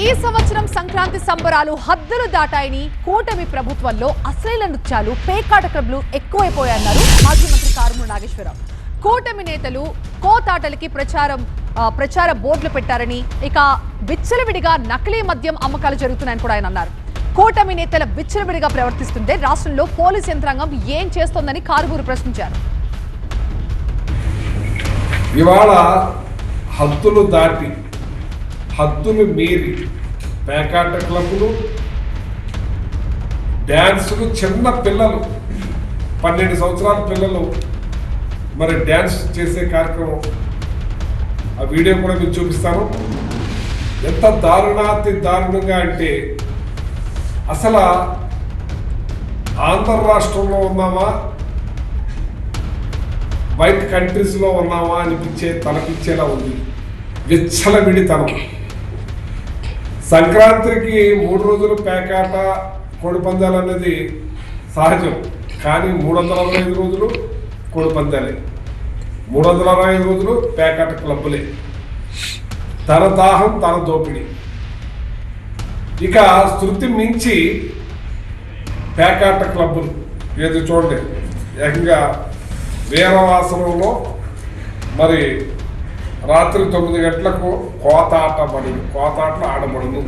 ఈ సంవత్సరం సంక్రాంతి సంబరాలు హద్దులు దాటాయని కూటమి ప్రభుత్వంలో అశ్లీల నృత్యాలు పేకాట క్లబ్లు ఎక్కువైపోయాయన్నారు మాజీ మంత్రి కారుమూరి నాగేశ్వరరావు. కూటమి నేతలు కోతాటలకి ప్రచార బోర్డులు పెట్టారని, ఇక విచ్చలవిడిగా నకిలీ మద్యం అమ్మకాలు జరుగుతున్నాయని కూడా ఆయన అన్నారు. కూటమి నేతల విచ్చలవిడిగా ప్రవర్తిస్తుంటే రాష్ట్రంలో పోలీస్ యంత్రాంగం ఏం చేస్తోందని కారుమూరి ప్రశ్నించారు. ఇవాళ హద్దులు దాటి హద్దులు మీరి పేకాట క్లబ్లు, డ్యాన్సులు, చిన్న పిల్లలు 12 సంవత్సరాల పిల్లలు మరి డ్యాన్స్ చేసే కార్యక్రమం, ఆ వీడియో కూడా మీకు చూపిస్తాను. ఎంత దారుణాతి దారుణంగా అంటే అసలు ఆంధ్ర రాష్ట్రంలో ఉన్నామా, బయట కంట్రీస్లో ఉన్నామా అనిపించే తలపించేలా ఉంది. విచ్చలవిడితనం. సంక్రాంతికి 3 రోజులు పేకాట కోడిపందాలు అనేది సహజం, కానీ 365 రోజులు కోడిపందాలే, 365 రోజులు పేకాట క్లబ్బులే. తన దాహం తన దోపిడి. ఇక శృతి మించి పేకాట క్లబ్బులు ఏది చూడండి, ఏకంగా వీరవాసనంలో మరి రాత్రి 9 గంటలకు కోతాటలు ఆడబడును.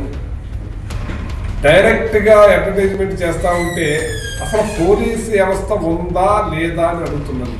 డైరెక్ట్గా అడ్వర్టైజ్మెంట్ చేస్తూ ఉంటే అసలు పోలీసు వ్యవస్థ ఉందా లేదా అని అడుగుతున్నాను.